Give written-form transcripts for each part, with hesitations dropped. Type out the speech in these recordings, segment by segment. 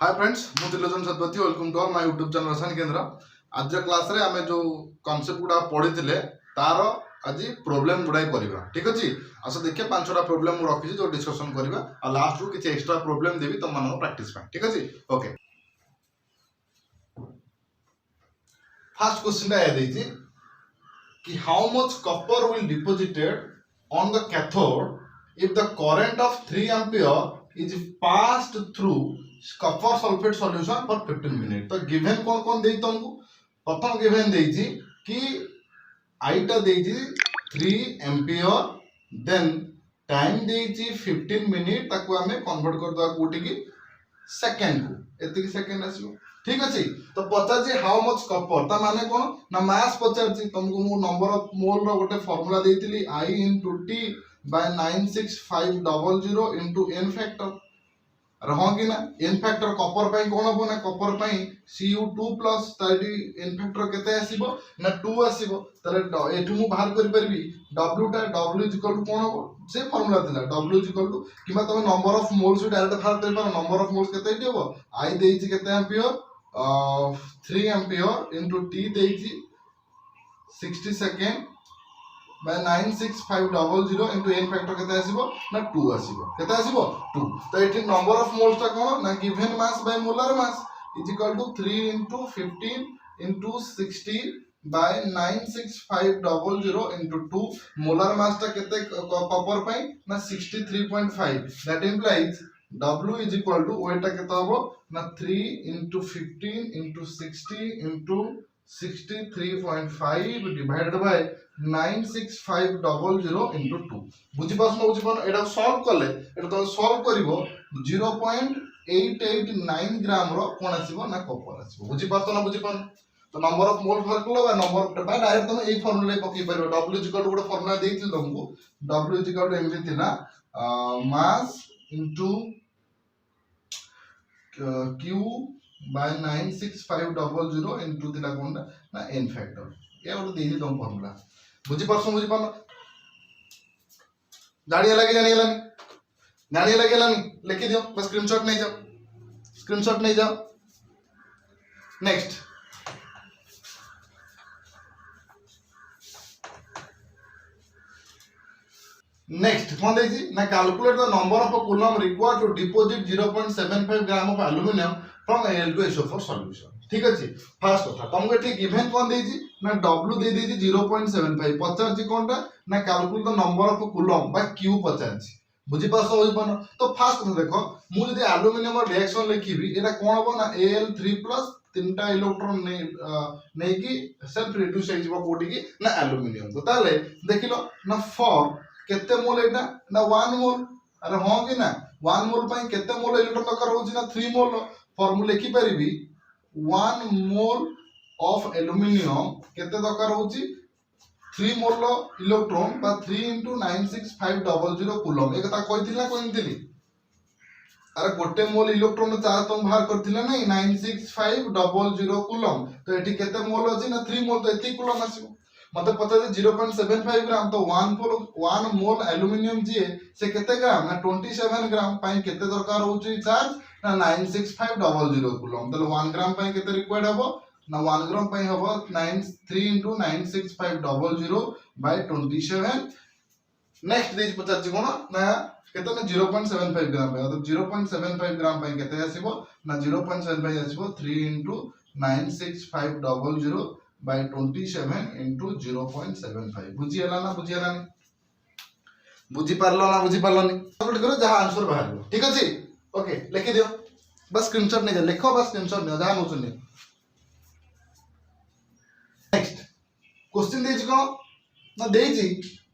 हाय friends मु Trilochan Satpathy welcome to my YouTube channel Rasayan Kendra. आज class रे आमे जो कांसेप्ट गुडा पढ़ी थिले तार आज प्रॉब्लम गुडा करबा। ठीक अछि आस देखिए पांच छटा प्रॉब्लम मु रखी जो डिस्कशन करबा आ लास्ट रु किछ एक्स्ट्रा प्रॉब्लम देबी तुम मानको प्रैक्टिस पा। ठीक अछि ओके फर्स्ट क्वेश्चन टा देछि कि how much copper will deposited on the cathode if the current of 3 ampere is passed through copper sulfate solution for 15 minutes। तो गिवन कौन कौन देई तुमको प्रथम गिवन देई कि आई टा देई 3 एम्पियर देन टाइम देई 15 मिनिट ताको हमें कन्वर्ट कर दवा कोटी की सेकंड को एति की सेकंड आसीबो। ठीक अछि तो पचार जे हाउ मच कॉपर ता माने कोन ना मास पचार छी तुमको मु नंबर ऑफ मोल रो गोटे formula देइतिली I into T by 96500 into n factor रहोगी ना n फैक्टर कॉपर पई कोन हो ना कॉपर पई Cu2 प्लस ताडी n फैक्टर केते आसीबो ना 2 आसीबो तले एठु मु बाहर कर परबी w टा w इक्वल टू कोन हो से फार्मूला दिला w इक्वल टू किबा तमे नंबर ऑफ मोल्स डायरेक्ट बाहर कर पारो नंबर ऑफ मोल्स केते देबो I देइछि केते ampere 3 ampere into t देइछि 60 second by 96500 into n factor केते आसीबो ना 2 आसीबो केते आसीबो 2। तो एठी नंबर ऑफ मोल्स ता कोन ना given mass by molar mass is equal to 3 into 15 into 60 by 96500 into 2 molar mass ता केते कॉपर पई ना 63.5 that implies W is equal to weight ता केते होबो ना 3 into 15 into 60 into 63.5 divided by 96500 into 2 बुझी पासन एटा सॉल्व करले एटा तो सॉल्व करिवो 0.889 ग्राम रो कोन आसीबो ना कॉपर आसीबो। बुझी पासन ना बुझी पान तो नंबर ऑफ मोल फर्क लो नंबर बा डायरेक्ट तुम ए फार्मूला पकई परबो W इक्वल टू गोटे फार्मूला देइथिल तुमको W इक्वल टू एमजी थिला mass into Q by 96500 into थिला कोनटा ना n फैक्टर ये गोटे देइथि तुम फार्मूला बुझी पारछो बुझी पानो जानिया लागे लिखि दियो बस स्क्रीनशॉट नहीं जाओ नेक्स्ट कौन देखी ना calculate the number of coulomb required to deposit 0.75 gram of aluminium from Al2SO4 solution. ठीक अछि फर्स्ट कथा तुमको ठीक गिवन कौन देजी ना W दे देजी 0.75 पचार जी कोनटा ना calculate the number of coulomb बा Q पचार जी बुझी पासो होई पन। तो फर्स्ट कथा देखो मु जदी एल्युमिनियम रिएक्शन लिखिबी एटा कोन हो ना Al3+ तीनटा इलेक्ट्रॉन नै की सेल्फ रिड्यूस हो जिवो कोटी की ना एल्युमिनियम तो ताले देखिलो ना फॉर केते मोल एटा ना 1 मोल अरे हो कि ना 1 मोल पई केते मोल इलेक्ट्रॉन दरकार होची ना 3 मोल फार्मूला लिखि परिबी 1 मोल ऑफ एल्युमिनियम केते दरकार होची 3 मोल इलेक्ट्रॉन बा 3 into 96500 कूलम ए कथा कहिथिला कोइनथिली अरे गोटे मोल इलेक्ट्रॉन चार्ज तुम बाहर करथिला नै 96500 कूलम तो एठी केते मोल अछि ना 3 मोल तो एती कूलम आसीबो मतलब पता है 0.75 ग्राम तो 1 मोल एल्युमिनियम जी से केते ग्राम ना 27 ग्राम पाई केते दरकार होची चार्ज ना 96500 कूलम तो 1 ग्राम पाई केते रिक्वायर्ड हबो ना 1 ग्राम पाई हबो 3 into 96500 by 27। नेक्स्ट देज पचार जी कोन ना केते ना 0.75 ग्राम पाई तो 0.75 ग्राम पाई केते आसीबो ना 0.75 आसीबो 3 into 96500 by 27 into 0.75 बुझी हला ना बुझी पारलो नी कैलकुलेट करो जहां आंसर बाहर ठीक अछि ओके लिखि दियो बस स्क्रीनशॉट नहीं लिखो बस स्क्रीनशॉट नहीं जहां नोचुनी। नेक्स्ट क्वेश्चन देछि को ना देछि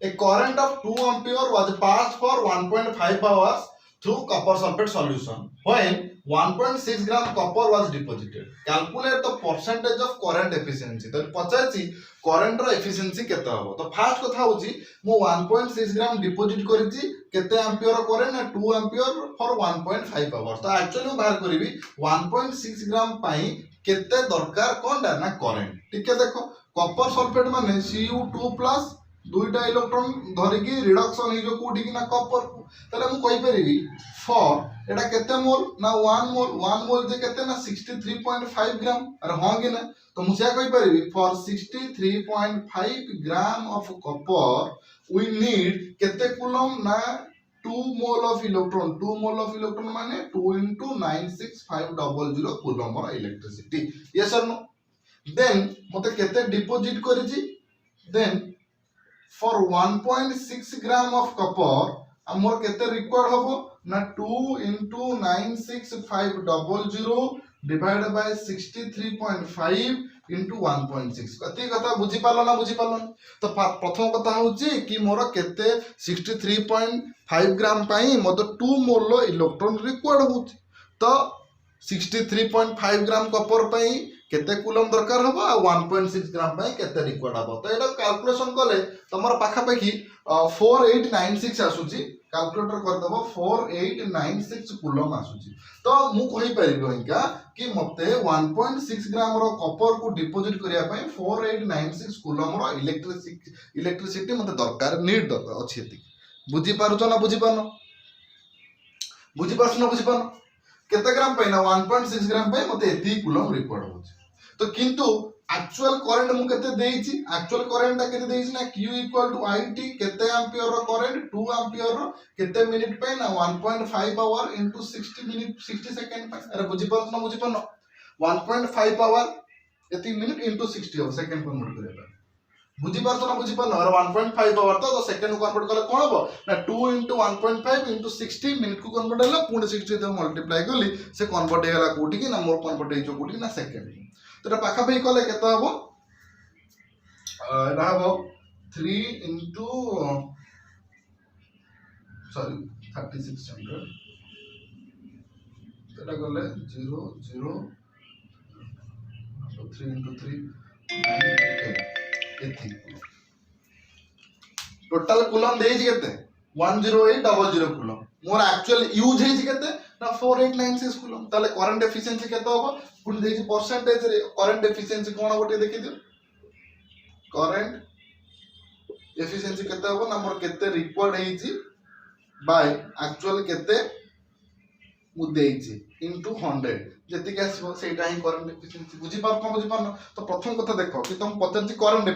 a current of 2 ampere was passed for 1.5 hours through copper sulfate solution when 1.6 gram copper was deposited calculate the percentage of current efficiency तो पचाची करंट रो एफिशिएंसी केते हो तो फर्स्ट कथा होची मु 1.6 ग्राम डिपॉजिट करिची केते एम्पियर करे ना 2 एम्पियर फॉर 1.5 आवर्स तो एक्चुअली मु बाहर करिवि 1.6 ग्राम पाई केते दरकार कोनडा ना करंट ठीक है देखो कॉपर सल्फेट माने Cu2+ दुईटा इलेक्ट्रॉन धरिकी रिडक्शन हो जो कोठी कि ना कॉपर को तले मु कहि परिबी फॉर एटा केते मोल ना 1 मोल जे केते ना 63.5 ग्राम अरे हां कि ना तो मु से कहि परिबी for 63.5 gram of copper we need केते कूलम ना 2 मोल ऑफ इलेक्ट्रॉन माने 2 into 96500 कूलम और इलेक्ट्रिसिटी यस और नो देन मते केते डिपॉजिट करिछि then for 1.6 gram of copper amor kete required hobo na 2 into 96500 divided by 63.5 into 1.6 कति कथा बुझी पालो ना तो प्रथम कथा होची कि मोर केते 63.5 ग्राम पाई मते 2 मोल लो इलेक्ट्रॉन रिक्वायर्ड होची तो 63.5 ग्राम कॉपर पाई केते कूलम दरकार हबो आ 1.6 ग्राम पाई केते रिक्वायर्ड हबो तो एटा कैलकुलेशन कले तमर पाखा पाखी 4896 आसुची कैलकुलेटर कर दबो 4896 कूलम आसुची तो मु कहि परिबो इनका कि मते 1.6 ग्राम रो कॉपर को डिपॉजिट करिया पई 4896 कूलम रो इलेक्ट्रिसिटी मते दरकार नीड दरकार अछि एति बुझी पारुछ ना बुझी पानो केते ग्राम पे ना 1.6 ग्राम पे मते एती कूलम रिक्वायर्ड होछ तो किंतु एक्चुअल करंट मु केते देइछि एक्चुअल करंट ता केते देइछि ना q = it केते एंपियर रो करंट 2 एंपियर रो केते मिनिट पे ना 1.5 आवर इनटू 60 मिनिट 60 सेकंड पे अरे बुझी पानो 1.5 आवर एती मिनिट इनटू 60 सेकंड कन्वर्ट करे बुझी पारछो अरे 1.5 आवर तो सेकंड को कन्वर्ट कले कोन हबो ना 2 into 1.5 into 60 मिनिट को कन्वर्ट होला पुणी 60 दे मल्टीप्लाई कली से कन्वर्ट हेला कोठी कि ना मोर कन्वर्ट हे जो कोठी ना सेकंड तो एटा पाखा पे कले केता हबो एटा हबो 3 into सॉरी 3600 एटा गले 0 0 3 into 3 9 एथि टोटल कूलम देइछ केते 10800 कूलम मोर एक्चुअल यूज हेछि केते ना 4896 कूलम ताले करंट एफिशिएंसी केते होबो पुन देइछ परसेंटेज रे करंट एफिशिएंसी कोन गोटे देखि दियो करंट एफिशिएंसी केते होबो ना मोर केते रिक्वायर्ड हेछि बाय एक्चुअल केते मु देइछि इनटू 100 जति आसबो सेटा ही करंट एफिशिएंसी बुझी पारनो तो प्रथम कथा देखो कि तुम पचछि करंट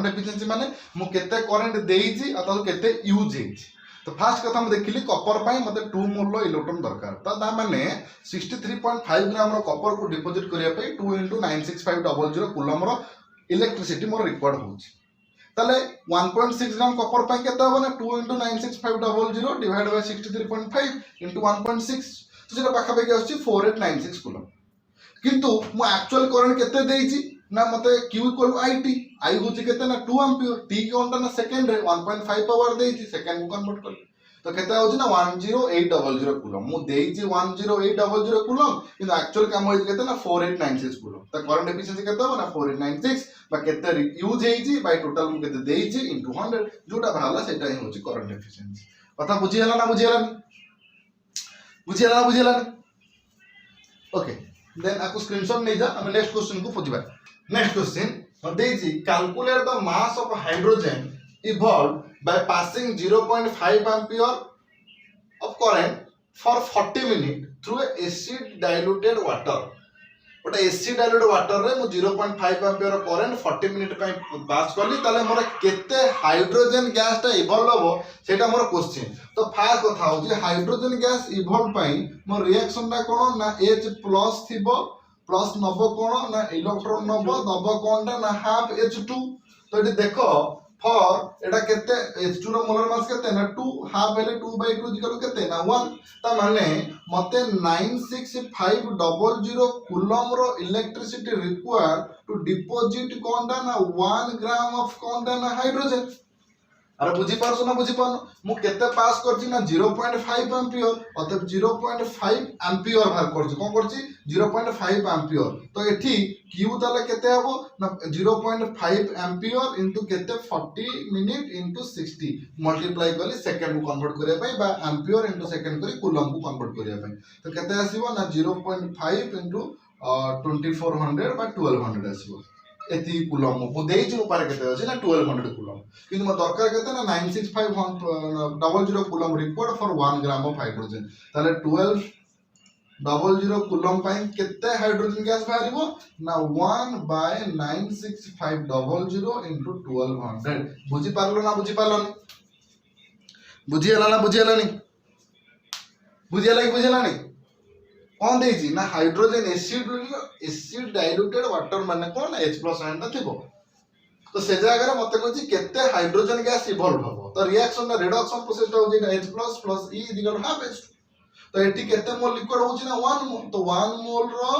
एफिशिएंसी माने मु केते करंट देइछि अथवा केते यूज हेछि तो फर्स्ट कथा हम देखिली कॉपर पाई मते 2 मोल लो इलेक्ट्रॉन दरकार ता माने 63.5 ग्राम रो कॉपर को डिपॉजिट करिया पे 2 into 96500 कूलम रो इलेक्ट्रिसिटी मोर रिक्वायर्ड होछि ताले 1.6 ग्राम कॉपर पाई केते होबो ना 2 into 96500 डिवाइड बाय 63.5 into 1.6 तो जेटा पाखा पाखी आछि 4896 कूलम किंतु मु एक्चुअल करंट केते देइछि ना मते q = it i होछि केते ना 2 एंपियर t कोनटा ना सेकंड रे 1.5 पावर देइछि सेकंड को कन्वर्ट कर तो केते होछि ना 10800 कूलम मु देइछि 10800 कूलम किंतु एक्चुअल काम होइछि केते ना 4896 कूलम त करंट एफिशिएंसी केते हो ना 4896 बा केते यूज हेइछि बाय टोटल मु केते देइछि इनटू 100 जोटा भाला सेटा ही होछि करंट एफिशिएंसी कथा बुझी हला ना बुझियला ओके देन आपको स्क्रीनशॉट नहीं जा हम नेक्स्ट क्वेश्चन को पहुंचबा नेक्स्ट क्वेश्चन हम देजी calculate the mass of hydrogen evolve by passing 0.5 ampere of current for 40 minute through acid diluted water ओटा एसिड डाइल्यूटेड वाटर रे मु 0.5 एंपियर करंट 40 मिनट पई पास करली ताले मोर केते हाइड्रोजन गैस ता इवॉल्व होबो सेटा मोर क्वेश्चन तो फास्ट कथा हो जे हाइड्रोजन गैस इवॉल्व पई मोर रिएक्शन ता कोन ना H+ थिबो प्लस नबो कोन ना इलेक्ट्रॉन नबो दबो कोनटा ना हाफ H2 तो एटी देखो फॉर एटा केते H2 रो मोलर मास केते ना 2 हाफ हेले 2/2 जिकरो केते ना 1 ता माने मते 96500 कूलम रो इलेक्ट्रिसिटी रिक्वायर्ड टू डिपॉजिट कोनटा ना 1 ग्राम ऑफ कोनटा ना हाइड्रोजन अरे बुझी पारछो ना बुझी पानो मु केते पास करछि ना 0.5 एंपियर अतः 0.5 एंपियर बाहर करछि कोन करछि 0.5 एंपियर तो एठी q ताले केते हबो ना 0.5 एंपियर इनटू केते 40 मिनिट इनटू 60 मल्टीप्लाई करले सेकंड को कन्वर्ट करिया पई बा एंपियर इनटू सेकंड करी कूलम को कन्वर्ट करिया पई तो केते आसीबो ना 0.5 इनटू 2400 बा 1200 आसीबो एति कूलम मु देइछु मो पारे केते अछि ना 1200 कूलम किंतु म दरकार केते ना 9650 coulomb required for 1 gram of hydrogen ताले 1200 कूलम पाई केते हाइड्रोजन गैस बाहरिबो ना 1/96500 into 1200 बुझी पारलो ना बुझी पारलोनी बुझिएला ना बुझिएलानी बुझिएलानी कौन देइछि ना हाइड्रोजन एसिड डाइल्यूटेड वाटर माने कोन H+ आयन ना थिबो तो से जगह रे मते कहछि केते हाइड्रोजन गैस इवॉल्व हबो तो रिएक्शन ना रिडक्शन प्रोसेस टा होछि H+ plus E equal half H2 तो एटी केते मोल लिक्विड होछि ना 1 मोल तो 1 मोल रो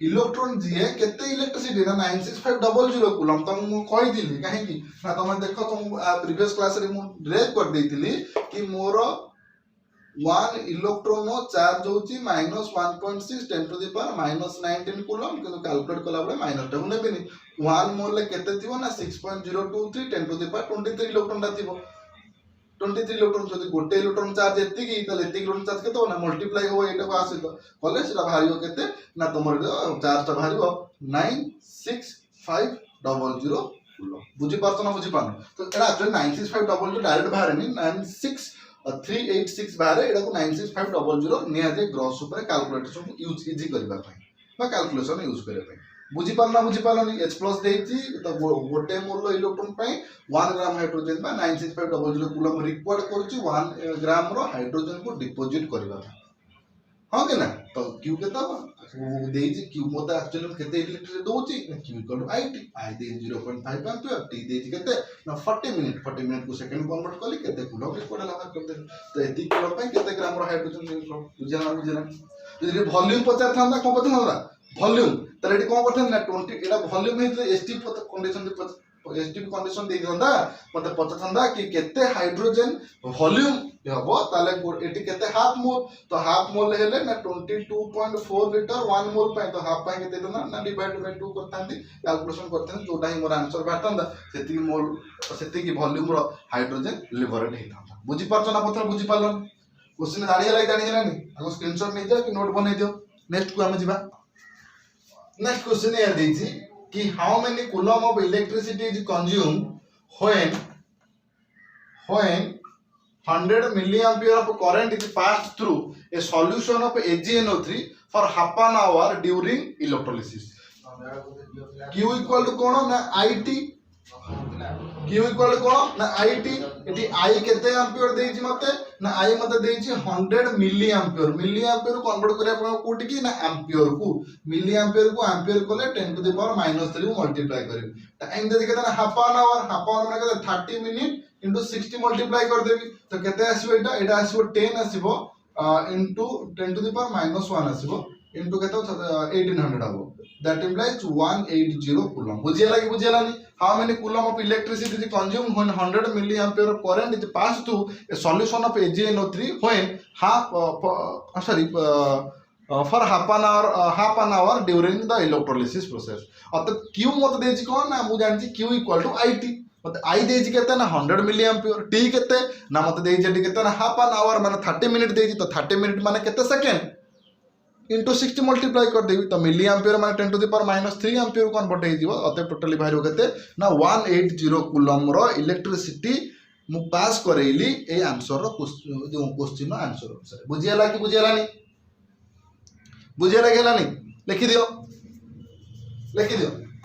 इलेक्ट्रॉन जीए केते इलेक्ट्रिसिटी ना 96500 कूलम त मु कहि दिली काहे कि ना तमे देखो तुम प्रीवियस क्लास रे मु ड्रेव कर देइतिली कि मोर 1 इलेक्ट्रॉन चार्ज होची -1.6 10 to the power -19 कूलम किंतु कैलकुलेट कला बळे माइनस टा नेबिनी 1 मोल ले केते थिबो ना 6.023 10 to the power 23 इलेक्ट्रॉन टा थिबो 23 इलेक्ट्रॉन जदि गोटे इलेक्ट्रॉन चार्ज एति की त एति इलेक्ट्रॉन चार्ज केतो ना मल्टीप्लाई हो एटा को आसी तो कले सेटा भारियो केते ना तमर चार्ज टा भारियो 96500 कूलम बुझी पारतो ना बुझी पानो तो एटा एक्चुअली 96500 डायरेक्ट बाहरनी 96386 बारे एटा को 96500 निया जे ग्रॉस ऊपर कैलकुलेशन यूज इजी करबा पई बा कैलकुलेशन यूज करे पई बुझी पारलानी H+ देइची तो गोटे मोल इलेक्ट्रॉन पई 1 ग्राम हाइड्रोजन बा 96500 कूलम रिक्वायर्ड करची 1 ग्राम रो हाइड्रोजन को डिपॉजिट करबा हां के ना तो क्यू केता देइची क्यू मोता एक्चुअली केते इलेक्ट्रिसिटी दोची Q equal to IT I दे 0.5 एम्पियर T देइची केते ना 40 मिनिट को सेकंड कन्वर्ट कली केते कूलम रिक्वायर्ड लगा कर दे तो एति कूलम पई केते ग्राम रो हाइड्रोजन बुझना यदि वॉल्यूम पचार थांदा को पता हमरा वॉल्यूम तर एटी कोन करथन ना 20 एटा वॉल्यूम हे एसटी कंडीशन एसटी कंडीशन दे दंदा मते पता थांदा कि केते हाइड्रोजन वॉल्यूम हबो ताले एटी केते हाफ मोल तो हाफ मोल हेले ना 22.4 लीटर 1 मोल पय तो हाफ पय केते दना ना डिवाइड बाय 2 करथांदी कैलकुलेशन करथांदी जोटा ही मोर आंसर बाटंदा सेति मोल सेति की वॉल्यूम रो हाइड्रोजन लिबरेट हेतांदा बुझी पारछो ना पत्र बुझी पारलो क्वेश्चन जानि हेलानी आगो स्क्रीनशॉट नै दियो कि नोट बनै दियो नेक्स्ट को हम जिबा नेक्स्ट क्वेश्चन ये दीजिए कि how many coulomb of electricity is consumed when 100 milliampere of current is passed through a solution of AgNO3 for half an hour during electrolysis. Q equal to कोन ना IT Q equal to कोन ना IT eighty I केते ampere देइछि मते ना I मते देइछि 100 milli ampere convert करे आपण कोटी की ना एम्पियर को एम्पियर कोले 10 to the power -3 मल्टीप्लाई करियो टाइम दे केते ना हाफ एन आवर माने केते 30 मिनिट into 60 मल्टीप्लाई कर देबी तो केते आसीबो एटा आसीबो 10 आसीबो into 10 to the power -1 आसीबो into केते 1800 आबो that implies 180 कूलम बुझियला नि how many coulomb of electricity is consumed when 100 milliampere of current is passed through a solution of AgNO3 when for half an hour during the electrolysis process अत Q मत देछि कोन ना मु जानछि Q equal to IT मत I देछि केते ना 100 milliampere T केते ना मत देछि T केते ना हाफ एन आवर माने 30 मिनिट देछि तो 30 मिनिट माने केते सेकंड into 60 मल्टीप्लाई कर देबी तो मिली एम्पियर माने 10 to the power -3 ampere convert हे जिवो अते टोटली भाइरो केते ना 180 कूलम रो इलेक्ट्रिसिटी मु पास करैली ए आंसर रो क्वेश्चन आंसर अनुसार बुझियला कि बुझियलानी बुझियला गेलानी लिखि दियो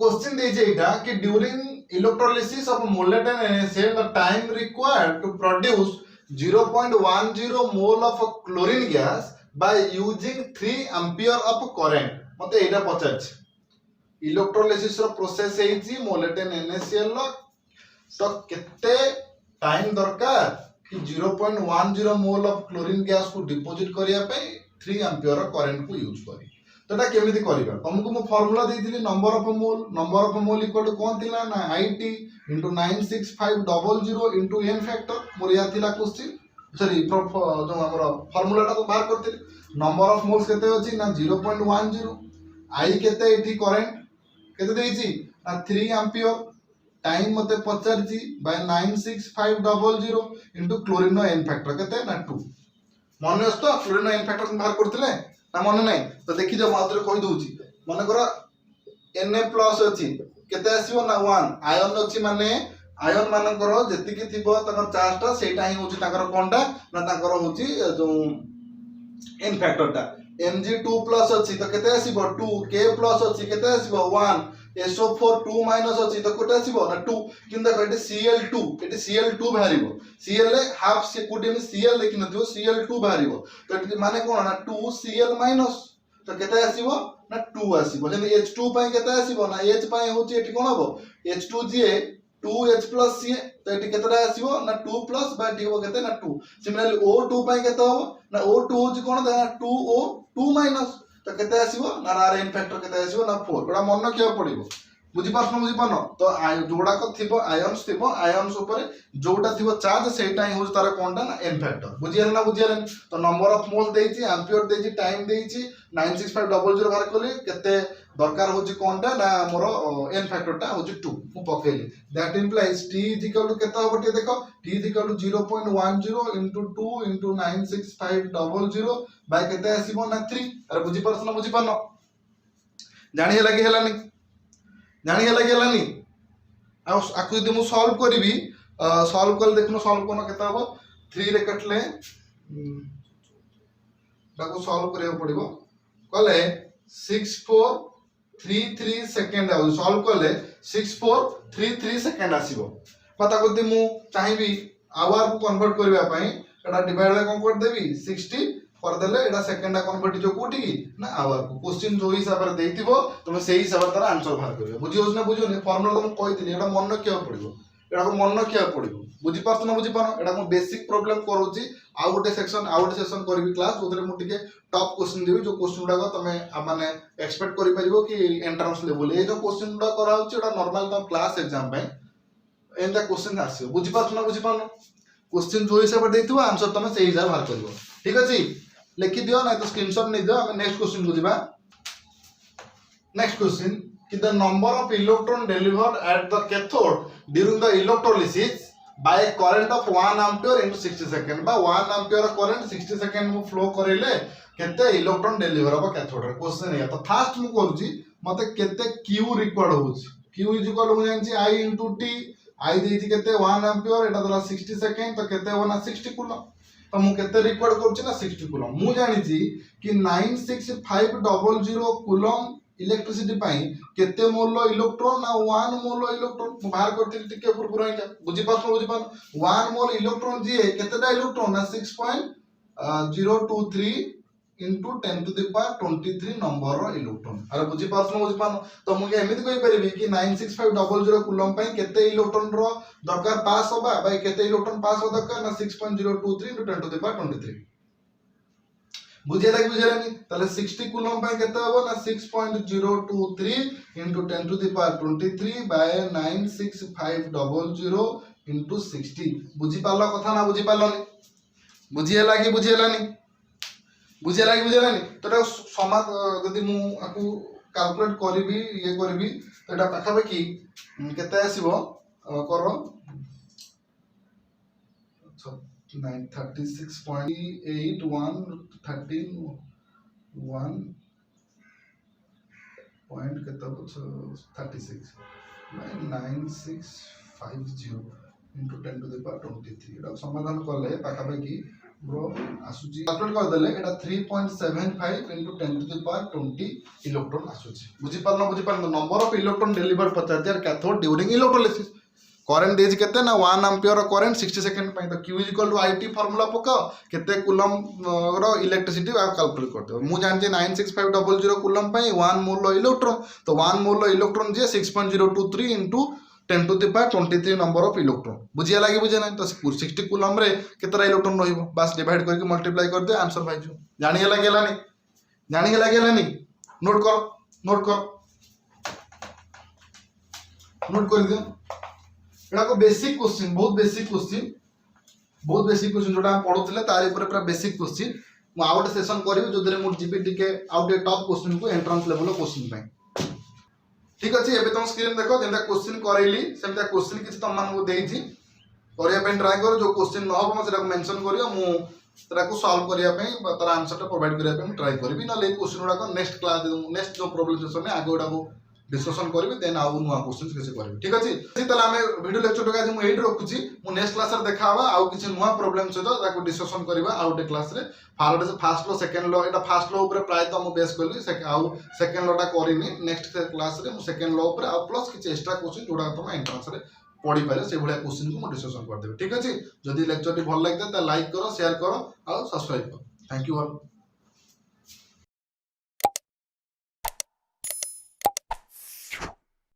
क्वेश्चन दे जे एटा कि during electrolysis of molten NaCl the time required to produce 0.10 mole of chlorine gas by using 3 ampere of current मते एटा पचाछ इलेक्ट्रोलिसिस रो प्रोसेस हेछि मोलेटन NaCl लो तो केते टाइम दरकार कि 0.10 मोल ऑफ क्लोरीन गैस को डिपॉजिट करिया पे 3 एम्पियर रो करंट को यूज करी तो एटा केमिति करबा तुमको मो फार्मूला देइथिली number of mole equal to कोन थिला ना IT into 96500 into n factor मोर या थिला क्वेश्चन सॉरी जो हमर फार्मूला टा तो बाहर करते नंबर ऑफ मोल्स केते अछि ना 0.10 I केते एठी करंट केते देइछि ना 3 एम्पियर टाइम मते पचारछि बाय 96500 into क्लोरीन नो n फैक्टर केते ना 2 मन अछि तो क्लोरीन नो n फैक्टर बाहर करथिले ना मन नै तो देखि जो मात्र कहि दउछि मन कर Na प्लस अछि केते आसीबो ना 1 आयन अछि माने आयन मानकर जेतिकी थिबो तकर चार्जटा सेटा ही होची ताकर कोनटा ना ताकर होची जो n फैक्टर टा Mg2 प्लस अछि तो केते आसीबो 2 K प्लस अछि केते आसीबो 1 SO4 2 माइनस अछि तो केते आसीबो ना 2 किंदा एटी Cl2 एटी Cl2 बाहरिबो Cl ले हाफ से कोडी में Cl लेकिन नथिबो Cl2 बाहरिबो तो एटी माने कोन ना 2 Cl माइनस तो केते आसीबो ना 2 आसीबो जेने H2 पय केते आसीबो ना H पय होची एटी कोन हबो H2 जे 2H प्लस C तो एटी केतेटा आसीबो ना 2 प्लस बा एटी हो केते ना 2 सिमिलरली O2 पय केते हबो ना O2 होची कोन ना 2O2 माइनस तो केते आसीबो ना आर एन फैक्टर केते आसीबो ना 4 एटा मन किया पड़िबो बुझी पानो तो जोड़ा को थिबो आयन्स ऊपर जोटा थिबो चार्ज सेटा ही होच तार कोनटा ना एन फैक्टर बुझियले तो नंबर ऑफ मोल देइची एम्पियर देइची टाइम देइची 96500 बाहर कोली केते दरकार होची कोनटा ना मोर एन फैक्टर टा होची 2 मु पकेली दैट इंप्लाइज t केते होबो टे देखो t 0.10 into 2 into 96500 बाय केते आसीबो ना 3 अरे बुझी पानो जानि जानी गेलानी आकु यदि मु सॉल्व करिवि सॉल्व कर देखनो सॉल्व कोन केता हो 3 रे कटले ताको सॉल्व करियो पड़िबो कले 6433 सेकंड आ सॉल्व करले 6433 सेकंड आसीबो पता को यदि मु चाहिबी आवर को कन्वर्ट करबा पई एटा डिवाइड बाय कोन कर देबी 60 कर देले एटा सेकंड कन्वर्ट जो कोठी ना आवर को क्वेश्चन जो हिसाब रे देइतिबो तुम सेही हिसाब तार आंसर बाहर करियो बुझियो ना बुझियो फार्मूला तुम कहितली एटा मन किया पड़िबो एटा को मन किया पड़िबो बुझि पारछ ना बुझि पानो एटा को बेसिक प्रॉब्लम करूची आ गोटे सेक्शन करबी क्लास ओतरे मु टिके टॉप क्वेश्चन देबी जो क्वेश्चन उडा तमे माने एक्सपेक्ट करि परिबो कि एंट्रेंस लेवल ए जो क्वेश्चन उडा करा होची एटा नॉर्मल तम क्लास एग्जाम पे एंदा क्वेश्चन आसीबो बुझि पारछ ना बुझि पानो क्वेश्चन जो हिसाब देइतिबो आंसर तमे सेही हिसाब बाहर करिवो ठीक अछि लिखि दियो ना तो स्क्रीनशॉट नै दियो हम नेक्स्ट क्वेश्चन बुझिबा नेक्स्ट क्वेश्चन कि the number of electron delivered at the cathode during the electrolysis by current of 1 ampere into 60 second बा 1 एम्पियर करंट 60 सेकंड मु फ्लो करेले केते इलेक्ट्रॉन डिलीवर हो कैथोड रे क्वेश्चन है तो फर्स्ट मु करूची मते केते q रिक्वायर्ड होची q इज इक्वल मु जानची i इनटू t i देची केते 1 एम्पियर एटा दला 60 सेकंड तो केते होना 60 कूलम तो मु केते रिक्वायर्ड करछि ना 60 कूलम मु जानि छी कि 96500 कूलम इलेक्ट्रिसिटी पाई केते मोल इलेक्ट्रॉन ना 1 मोल इलेक्ट्रॉन मु बाहर करथि टिके पुरपुर आइका बुझि पाछो 1 मोल इलेक्ट्रॉन जे केतेटा इलेक्ट्रॉन ना 6.023 into 10 to the power 23 number रो इलेक्ट्रॉन अरे बुझि पानो तो मु एमिति कहि परिबी कि 96500 कूलम पाई केते इलेक्ट्रॉन रो दरकार पास होबा बाय केते इलेक्ट्रॉन पास हो दरकार ना 6.023 into 10 to the power 23 बुझेलानी ताले 60 कूलम पाई केते होबो ना 6.023 into 10 to the power 23 by 96500 into 60 बुझि पालो कथा ना बुझि पालोनी बुझिएलानी तो एटा समाज यदि मु आकु कैलकुलेट करबी ये करबी तो एटा पाखा पाखी केते आसीबो करो 36.8113 पॉइंट केते 36 9650 into 10 to the power 23 एटा समाधान करले पाखा पाखी ब्रो आसुची कैलकुलेट कर देले एटा 3.75 into 10 to the power 20 electron आसुची बुझि पारनो number of electron delivered 50,000 cathode during electrolysis current देज केते ना 1 एम्पियर करंट 60 सेकंड पई तो q = it फार्मूला पकाओ केते कूलम रो इलेक्ट्रिसिटी आ कैलकुलेट करते मु जान जे 96500 कूलम पई 1 मोल इलेक्ट्रॉन तो 1 मोल electron J 6.023 into 10 to the power 23 number of electron बुझिया लागी बुझे ना तो 60 कूलम रे केतरा इलेक्ट्रॉन रहिबो बस डिवाइड करके मल्टीप्लाई कर दे आंसर पाइजो जानि गेलानी नोट कर दियो एटा को बेसिक क्वेश्चन बहुत बेसिक क्वेश्चन जोटा हम पढुतले तारि ऊपर पूरा बेसिक क्वेश्चन मु आउट सेशन करिवि जोदरे मु जीपी टिके आउट टॉप क्वेश्चन को एंट्रेंस लेवल क्वेश्चन पई ठीक अछि एबे तुम स्क्रीन देखो जेंता क्वेश्चन करैली सेमता क्वेश्चन किछ तुम मानकु देइछि करिया पे ट्राई करो जो क्वेश्चन न हो म सेटा मेंशन करियो मु सेटा को सॉल्व करिया पे तार आंसर टा प्रोवाइड करिया पे म ट्राई करबी न ले क्वेश्चन उडा को नेक्स्ट क्लास नेक्स्ट जो प्रॉब्लम सेशन ने आगे उडा को डिस्कशन करी देन आउ नुआ क्वेश्चन किसी करी ठीक अच्छे ताले आम वीडियो लेक्चर टाइम मुझे रखुची नेक्स्ट क्लास देखा आउ किसी नुआ प्रोब्लेम सहित डिस्कसन करवा आउ गोटे क्लास फास्ट लो सेकेंड लो यहाँ फास्ट लो प्राय तो मुझे बेस कली आउ सेकेंड लो टा करी नेक्स्ट क्लास सेकेंड लो प्लस किसी एक्सट्रा क्वेश्चन जोड़ा तुम एंट्रांस पढ़ी पारे से भाया क्वेश्चन को मुझे डिस्कसन करदेवी ठीक अच्छे जदि लेक्चर भल लगे तो लाइक करो शेयर करो और सब्सक्राइब करो थैंक यू ऑल।